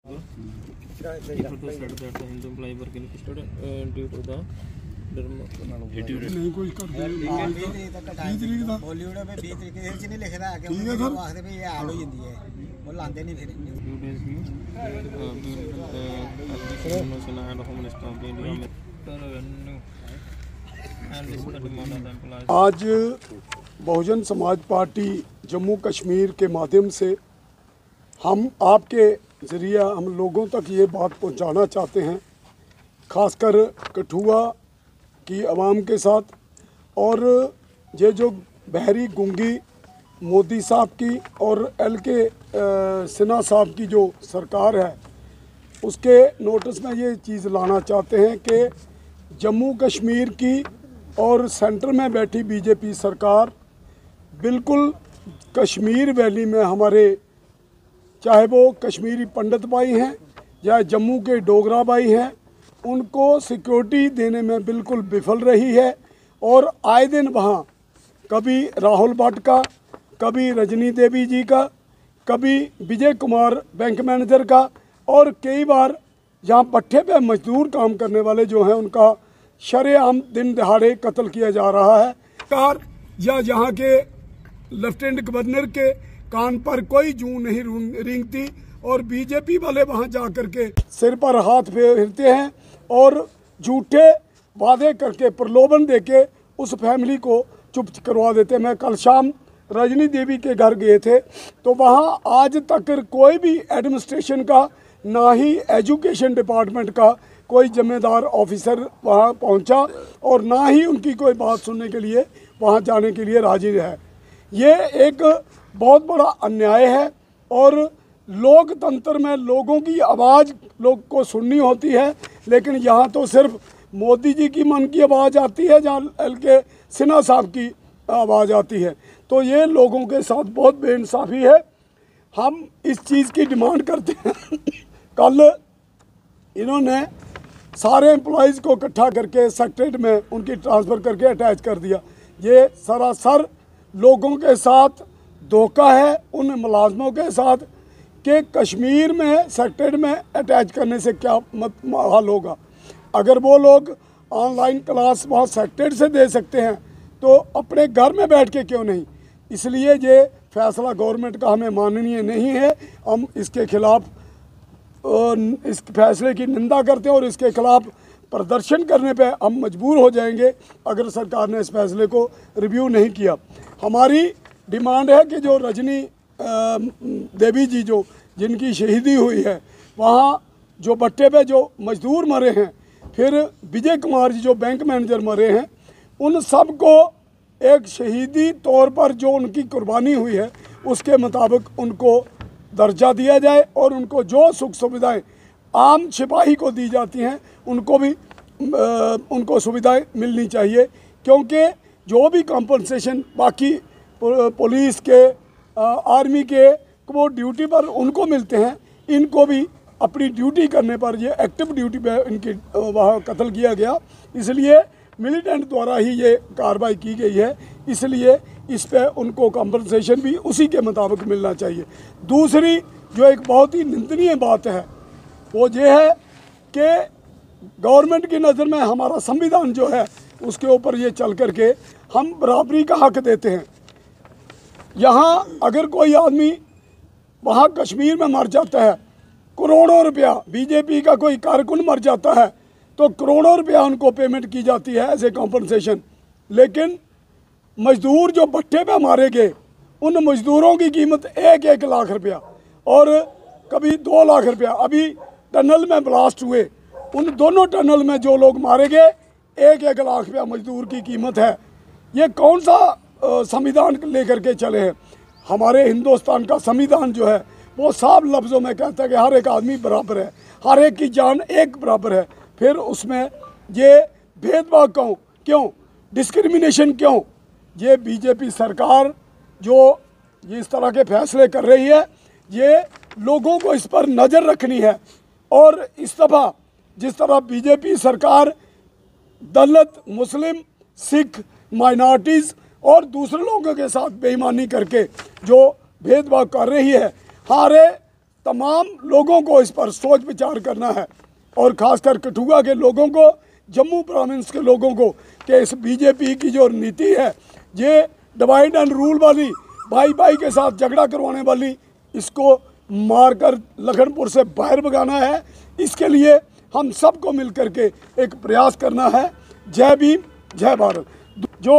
People said that the Hindu employee were convicted due to the नहीं कोई कर दे बॉलीवुड में 20 तरीके से नहीं लिख रहा है कि वो आखिर में ये ऐड हो जाती है वो लाते नहीं फिर आज बहुजन समाज पार्टी जम्मू कश्मीर के माध्यम से हम आपके ज़रिए हम लोगों तक ये बात पहुंचाना चाहते हैं, खासकर कठुआ की आवाम के साथ। और ये जो बहरी गुंगी मोदी साहब की और LK सिन्हा साहब की जो सरकार है, उसके नोटिस में ये चीज़ लाना चाहते हैं कि जम्मू कश्मीर की और सेंटर में बैठी बीजेपी सरकार बिल्कुल कश्मीर वैली में हमारे, चाहे वो कश्मीरी पंडित भाई हैं या जम्मू के डोगरा भाई हैं, उनको सिक्योरिटी देने में बिल्कुल विफल रही है। और आए दिन वहाँ कभी राहुल भट्ट का, कभी रजनी देवी जी का, कभी विजय कुमार बैंक मैनेजर का, और कई बार जहाँ पट्टे पे मजदूर काम करने वाले जो हैं उनका शरेआम दिन दहाड़े कत्ल किया जा रहा है। कार या जहाँ के लेफ्टिनेंट गवर्नर के कान पर कोई जूं नहीं रेंगती और बीजेपी वाले वहां जाकर के सिर पर हाथ फेरते हैं और झूठे वादे करके प्रलोभन देके उस फैमिली को चुप करवा देते हैं। मैं कल शाम रजनी देवी के घर गए थे तो वहां आज तक कोई भी एडमिनिस्ट्रेशन का, ना ही एजुकेशन डिपार्टमेंट का कोई जिम्मेदार ऑफिसर वहां पहुंचा और ना ही उनकी कोई बात सुनने के लिए वहां जाने के लिए राजी है। ये एक बहुत बड़ा अन्याय है और लोकतंत्र में लोगों की आवाज़ लोग को सुननी होती है, लेकिन यहाँ तो सिर्फ मोदी जी की मन की आवाज़ आती है, जहाँ LK सिन्हा साहब की आवाज़ आती है। तो ये लोगों के साथ बहुत बेइंसाफ़ी है। हम इस चीज़ की डिमांड करते हैं कल इन्होंने सारे एम्प्लॉयज़ को इकट्ठा करके सेक्रेटरीट में उनकी ट्रांसफ़र करके अटैच कर दिया। ये सरासर लोगों के साथ धोखा है उन मुलाजमों के साथ कि कश्मीर में सेक्रेटरीट में अटैच करने से क्या हाल होगा। अगर वो लोग ऑनलाइन क्लास वहाँ सेक्रेटरीट से दे सकते हैं तो अपने घर में बैठ के क्यों नहीं। इसलिए ये फैसला गवर्नमेंट का हमें माननीय नहीं है। हम इसके खिलाफ इस फैसले की निंदा करते हैं और इसके खिलाफ प्रदर्शन करने पे हम मजबूर हो जाएंगे अगर सरकार ने इस फैसले को रिव्यू नहीं किया। हमारी डिमांड है कि जो रजनी देवी जी जो जिनकी शहीदी हुई है, वहाँ जो भट्टे पे जो मजदूर मरे हैं, फिर विजय कुमार जी जो बैंक मैनेजर मरे हैं, उन सब को एक शहीदी तौर पर जो उनकी कुर्बानी हुई है उसके मुताबिक उनको दर्जा दिया जाए और उनको जो सुख सुविधाएं आम सिपाही को दी जाती हैं उनको भी उनको सुविधाएं मिलनी चाहिए, क्योंकि जो भी कॉम्पनसेशन बाकी पुलिस के आर्मी के वो ड्यूटी पर उनको मिलते हैं, इनको भी अपनी ड्यूटी करने पर ये एक्टिव ड्यूटी पे इनकी वहाँ कत्ल किया गया, इसलिए मिलिटेंट द्वारा ही ये कार्रवाई की गई है, इसलिए इस पे उनको कॉम्पनसेशन भी उसी के मुताबिक मिलना चाहिए। दूसरी जो एक बहुत ही निंदनीय बात है वो ये है कि गवर्नमेंट की नज़र में हमारा संविधान जो है उसके ऊपर ये चल कर के हम बराबरी का हक देते हैं। यहाँ अगर कोई आदमी वहाँ कश्मीर में मर जाता है, करोड़ों रुपया, बीजेपी का कोई कारकुन मर जाता है तो करोड़ों रुपया उनको पेमेंट की जाती है एज ए कॉम्पनसेशन, लेकिन मजदूर जो भट्टे पे मारे गए उन मजदूरों की कीमत 1-1 लाख रुपया और कभी 2 लाख रुपया। अभी टनल में ब्लास्ट हुए, उन दोनों टनल में जो लोग मारे गए 1-1 लाख रुपया मजदूर की कीमत है। ये कौन सा संविधान लेकर के चले हैं। हमारे हिंदुस्तान का संविधान जो है वो साफ लफ्ज़ों में कहता है कि हर एक आदमी बराबर है, हर एक की जान एक बराबर है। फिर उसमें ये भेदभाव क्यों, डिस्क्रिमिनेशन क्यों। ये बीजेपी सरकार जो इस तरह के फैसले कर रही है, ये लोगों को इस पर नज़र रखनी है और इस दफ़ा जिस तरह बीजेपी सरकार दलित, मुस्लिम, सिख, माइनॉरिटीज़ और दूसरे लोगों के साथ बेईमानी करके जो भेदभाव कर रही है, हमारे तमाम लोगों को इस पर सोच विचार करना है, और ख़ासकर कठुआ के लोगों को, जम्मू प्रोविंस के लोगों को, कि इस बीजेपी की जो नीति है, ये डिवाइड एंड रूल वाली, भाई भाई के साथ झगड़ा करवाने वाली, इसको मारकर लखनपुर से बाहर भगाना है। इसके लिए हम सबको मिलकर के एक प्रयास करना है। जय भीम, जय भारत। जो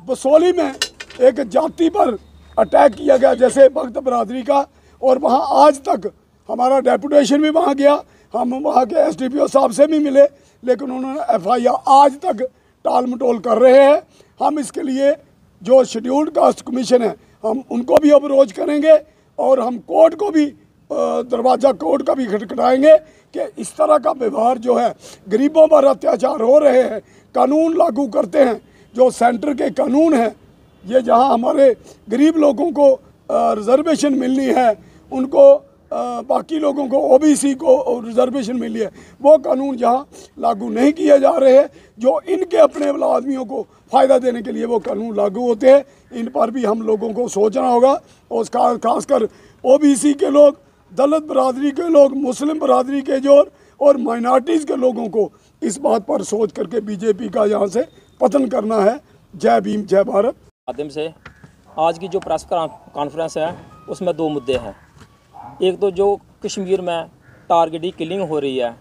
बसोली में एक जाति पर अटैक किया गया, जैसे भक्त बरादरी का, और वहाँ आज तक हमारा डेपुटेशन भी वहाँ गया, हम वहाँ के एसडीपीओ साहब से भी मिले, लेकिन उन्होंने एफआईआर आज तक टाल मटोल कर रहे हैं। हम इसके लिए जो शेड्यूल्ड कास्ट कमीशन है, हम उनको भी अप्रोच करेंगे, और हम कोर्ट को भी दरवाज़ा कोर्ट का भी खटखटाएंगे कि इस तरह का व्यवहार जो है, गरीबों पर अत्याचार हो रहे हैं, कानून लागू करते हैं, जो सेंटर के कानून हैं, ये जहां हमारे गरीब लोगों को रिजर्वेशन मिलनी है, उनको बाकी लोगों को ओबीसी को रिजर्वेशन मिली है, वो कानून जहां लागू नहीं किए जा रहे हैं, जो इनके अपने वाले आदमियों को फ़ायदा देने के लिए वो कानून लागू होते हैं, इन पर भी हम लोगों को सोचना होगा। और खासकर ओबीसी के लोग, दलित बरादरी के लोग, मुस्लिम बरादरी के जो और माइनॉरिटीज़ के लोगों को इस बात पर सोच करके बीजेपी का यहाँ से पतन करना है। जय भीम, जय भारत। माध्यम से आज की जो प्रेस कॉन्फ्रेंस है, उसमें दो मुद्दे हैं। एक तो जो कश्मीर में टारगेटेड किलिंग हो रही है,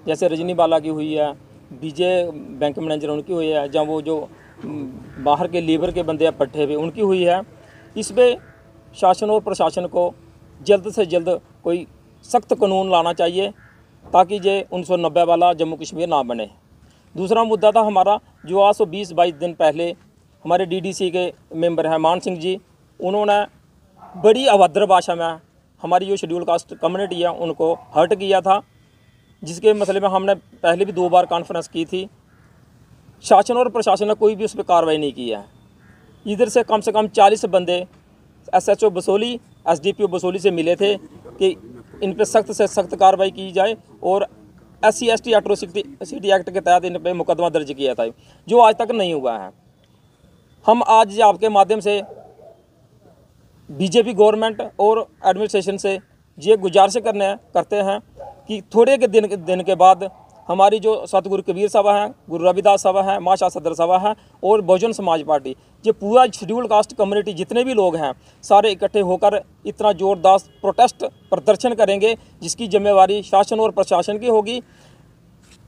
जैसे रजनी बाला की हुई है, विजय बैंक मैनेजर उनकी हुई है, जहाँ वो जो बाहर के लेबर के बंदे पट्टे हुए उनकी हुई है, इस पर शासन और प्रशासन को जल्द से जल्द कोई सख्त कानून लाना चाहिए, ताकि ये 1990 वाला जम्मू कश्मीर ना बने। दूसरा मुद्दा था हमारा, जो आज से 20-22 दिन पहले हमारे डीडीसी के मेंबर हैं मान सिंह जी, उन्होंने बड़ी अभद्र भाषा में हमारी जो शेड्यूल कास्ट कम्युनिटी है उनको हर्ट किया था, जिसके मसले में हमने पहले भी 2 बार कॉन्फ्रेंस की थी। शासन और प्रशासन ने कोई भी उस पर कार्रवाई नहीं की है। इधर से कम 40 बंदे एसएचओ बसोली, एसडीपीओ बसोली से मिले थे कि इन पर सख्त से सख्त कार्रवाई की जाए, और SC/ST एट्रोसिटी एक्ट के तहत इन पर मुकदमा दर्ज किया था, जो आज तक नहीं हुआ है। हम आज आपके माध्यम से बीजेपी गवर्नमेंट और एडमिनिस्ट्रेशन से ये गुजारिश करते हैं कि थोड़े के दिन के बाद हमारी जो सतगुरु कबीर सभा है, गुरु रविदास सभा है, माँ शाह सदर सभा है और बहुजन समाज पार्टी, ये पूरा शेड्यूल कास्ट कम्युनिटी जितने भी लोग हैं सारे इकट्ठे होकर इतना जोरदार प्रोटेस्ट प्रदर्शन करेंगे, जिसकी जिम्मेवारी शासन और प्रशासन की होगी।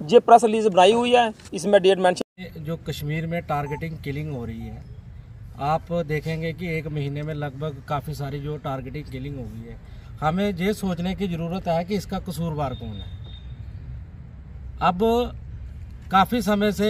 ये प्रेस रिलीज बनाई हुई है, इसमें डेट मेंशन। जो कश्मीर में टारगेटिंग किलिंग हो रही है, आप देखेंगे कि 1 महीने में लगभग काफ़ी सारी जो टारगेटिंग किलिंग हो गई है। हमें ये सोचने की ज़रूरत है कि इसका कसूरवार कौन है। अब काफ़ी समय से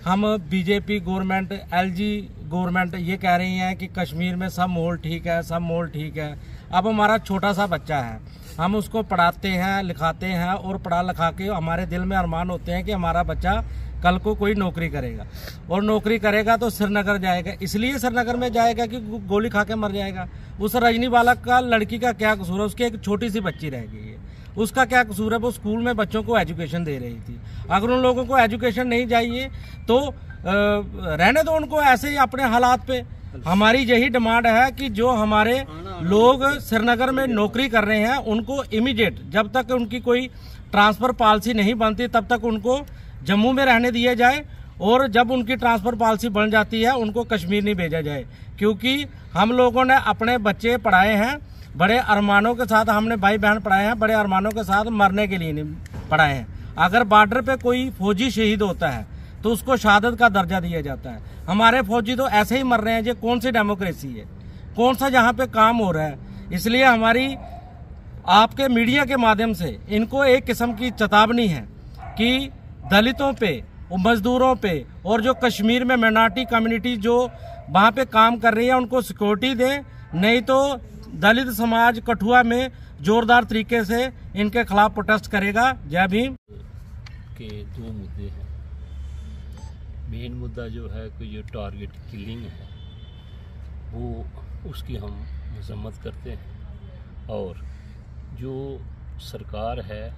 हम बीजेपी गवर्नमेंट, एलजी गवर्नमेंट ये कह रही हैं कि कश्मीर में सब माहौल ठीक है, सब माहौल ठीक है। अब हमारा छोटा सा बच्चा है, हम उसको पढ़ाते हैं, लिखाते हैं, और पढ़ा लिखा के हमारे दिल में अरमान होते हैं कि हमारा बच्चा कल को कोई नौकरी करेगा, और नौकरी करेगा तो श्रीनगर जाएगा। इसलिए श्रीनगर में जाएगा कि गोली खा के मर जाएगा। उस रजनी बाला का लड़की का क्या कसूर है? उसकी एक छोटी सी बच्ची रह गई है, उसका क्या कसूर है? वो स्कूल में बच्चों को एजुकेशन दे रही थी। अगर उन लोगों को एजुकेशन नहीं चाहिए तो रहने दो उनको ऐसे ही अपने हालात पे। हमारी यही डिमांड है कि जो हमारे लोग श्रीनगर में नौकरी कर रहे हैं उनको इमीडिएट, जब तक उनकी कोई ट्रांसफर पॉलिसी नहीं बनती तब तक उनको जम्मू में रहने दिया जाए, और जब उनकी ट्रांसफर पॉलिसी बन जाती है उनको कश्मीर नहीं भेजा जाए। क्योंकि हम लोगों ने अपने बच्चे पढ़ाए हैं बड़े अरमानों के साथ, हमने भाई बहन पढ़ाए हैं बड़े अरमानों के साथ, मरने के लिए नहीं पढ़ाए हैं। अगर बॉर्डर पे कोई फौजी शहीद होता है तो उसको शहादत का दर्जा दिया जाता है। हमारे फौजी तो ऐसे ही मर रहे हैं। ये कौन सी डेमोक्रेसी है? कौन सा यहाँ पे काम हो रहा है? इसलिए हमारी आपके मीडिया के माध्यम से इनको एक किस्म की चेतावनी है कि दलितों पे, मजदूरों पे, और जो कश्मीर में माइनॉरिटी कम्युनिटी जो वहाँ पे काम कर रही है उनको सिक्योरिटी दें, नहीं तो दलित समाज कठुआ में जोरदार तरीके से इनके खिलाफ प्रोटेस्ट करेगा। जय भीम। के 2 मुद्दे हैं। मेन मुद्दा जो है कि जो टारगेट किलिंग है वो उसकी हम मजम्मत करते हैं, और जो सरकार है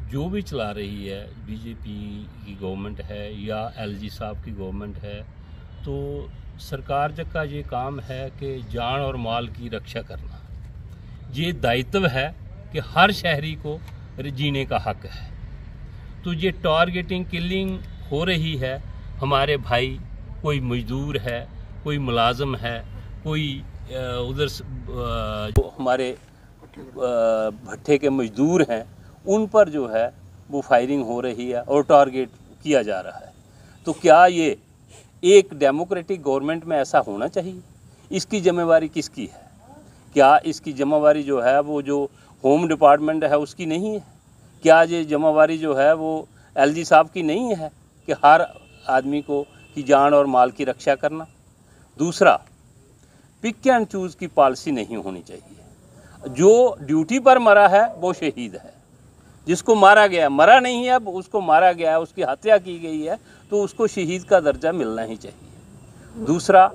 जो भी चला रही है, बीजेपी की गवर्नमेंट है या एलजी साहब की गवर्नमेंट है, तो सरकार का ये काम है कि जान और माल की रक्षा करना। ये दायित्व है कि हर शहरी को जीने का हक है। तो ये टारगेटिंग किलिंग हो रही है, हमारे भाई कोई मजदूर है, कोई मुलाजम है, कोई उधर हमारे भट्टे के मजदूर हैं, उन पर जो है वो फायरिंग हो रही है और टारगेट किया जा रहा है। तो क्या ये एक डेमोक्रेटिक गवर्नमेंट में ऐसा होना चाहिए? इसकी जिम्मेवारी किसकी है? क्या इसकी जिम्मेवारी जो है वो जो होम डिपार्टमेंट है उसकी नहीं है? क्या ये जिम्मेवारी जो है वो एलजी साहब की नहीं है कि हर आदमी को की जान और माल की रक्षा करना? दूसरा, पिक एंड चूज़ की पॉलिसी नहीं होनी चाहिए। जो ड्यूटी पर मरा है वो शहीद है, जिसको मारा गया, मरा नहीं है, अब उसको मारा गया है, उसकी हत्या की गई है, तो उसको शहीद का दर्जा मिलना ही चाहिए। दूसरा,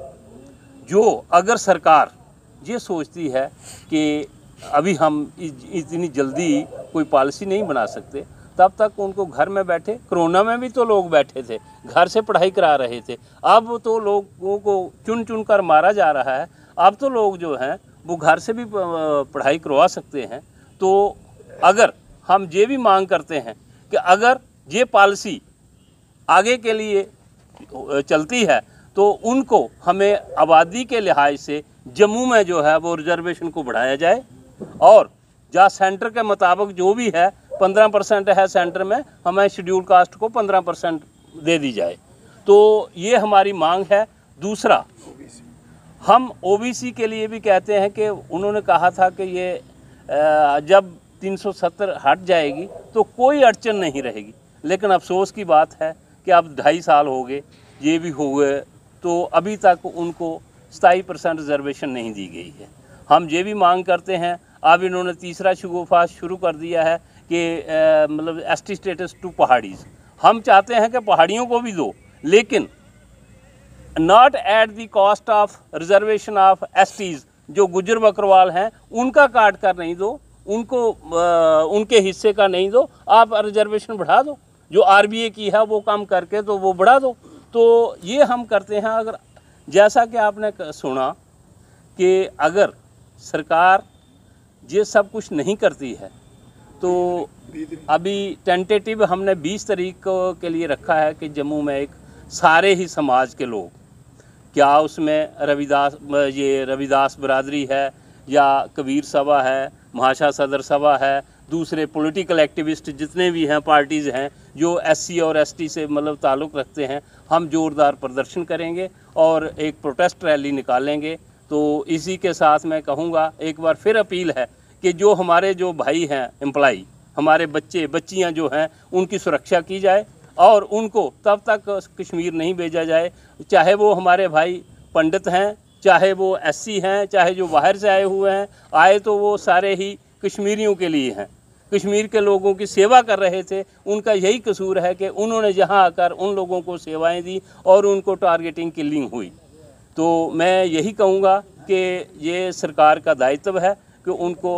जो अगर सरकार ये सोचती है कि अभी हम इतनी जल्दी कोई पॉलिसी नहीं बना सकते, तब तक उनको घर में बैठे, कोरोना में भी तो लोग बैठे थे, घर से पढ़ाई करा रहे थे, अब तो लोगों को चुन चुन कर मारा जा रहा है, अब तो लोग जो हैं वो घर से भी पढ़ाई करवा सकते हैं। तो अगर हम ये भी मांग करते हैं कि अगर ये पॉलिसी आगे के लिए चलती है तो उनको हमें आबादी के लिहाज से जम्मू में जो है वो रिजर्वेशन को बढ़ाया जाए, और जहाँ सेंटर के मुताबिक जो भी है 15% है सेंटर में, हमें शेड्यूल कास्ट को 15% दे दी जाए। तो ये हमारी मांग है। दूसरा, हम ओबीसी के लिए भी कहते हैं कि उन्होंने कहा था कि ये जब 370 हट जाएगी तो कोई अड़चन नहीं रहेगी, लेकिन अफसोस की बात है कि अब 2.5 साल हो गए, ये भी हो गए, तो अभी तक उनको 27% रिजर्वेशन नहीं दी गई है। हम ये भी मांग करते हैं, अब इन्होंने तीसरा शुगोफा शुरू कर दिया है कि मतलब एसटी स्टेटस टू पहाड़ीज़। हम चाहते हैं कि पहाड़ियों को भी दो, लेकिन not at the cost of reservation of STs. जो गुजर बकरवाल हैं उनका काट कर नहीं दो, उनको उनके हिस्से का नहीं दो, आप रिजर्वेशन बढ़ा दो, जो आरबीए की है वो काम करके तो वो बढ़ा दो। तो ये हम करते हैं। अगर जैसा कि आपने सुना कि अगर सरकार ये सब कुछ नहीं करती है तो अभी टेंटेटिव हमने 20 तारीख के लिए रखा है कि जम्मू में एक सारे ही समाज के लोग, क्या उसमें रविदास बरादरी है या कबीर सभा है, महाशा सदर सभा है, दूसरे पॉलिटिकल एक्टिविस्ट जितने भी हैं, पार्टीज़ हैं जो एससी और एसटी से मतलब ताल्लुक़ रखते हैं, हम जोरदार प्रदर्शन करेंगे और एक प्रोटेस्ट रैली निकालेंगे। तो इसी के साथ मैं कहूँगा, एक बार फिर अपील है कि जो हमारे जो भाई हैं एम्प्लॉई, हमारे बच्चे बच्चियाँ जो हैं, उनकी सुरक्षा की जाए और उनको तब तक कश्मीर नहीं भेजा जाए, चाहे वो हमारे भाई पंडित हैं, चाहे वो एससी हैं, चाहे जो बाहर से आए हुए हैं, आए तो वो सारे ही कश्मीरियों के लिए हैं, कश्मीर के लोगों की सेवा कर रहे थे। उनका यही कसूर है कि उन्होंने यहाँ आकर उन लोगों को सेवाएं दी और उनको टारगेटिंग किलिंग हुई। तो मैं यही कहूँगा कि ये सरकार का दायित्व है कि उनको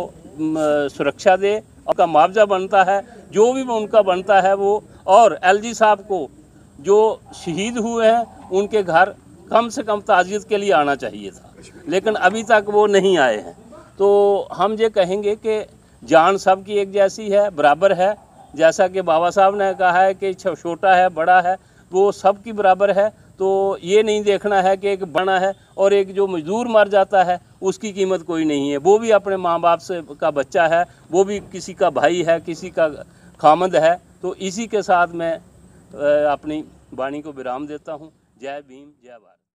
सुरक्षा दे, उनका मुआवजा बनता है, जो भी उनका बनता है वो, और एलजी साहब को जो शहीद हुए हैं उनके घर कम से कम ताज़ियत के लिए आना चाहिए था, लेकिन अभी तक वो नहीं आए हैं। तो हम ये कहेंगे कि जान सब की एक जैसी है, बराबर है। जैसा कि बाबा साहब ने कहा है कि छोटा है बड़ा है, वो सब की बराबर है। तो ये नहीं देखना है कि एक बड़ा है और एक जो मजदूर मर जाता है उसकी कीमत कोई नहीं है, वो भी अपने माँ बाप से का बच्चा है, वो भी किसी का भाई है, किसी का खामद है। तो इसी के साथ मैं अपनी वाणी को विराम देता हूँ। जय भीम, जय भारत।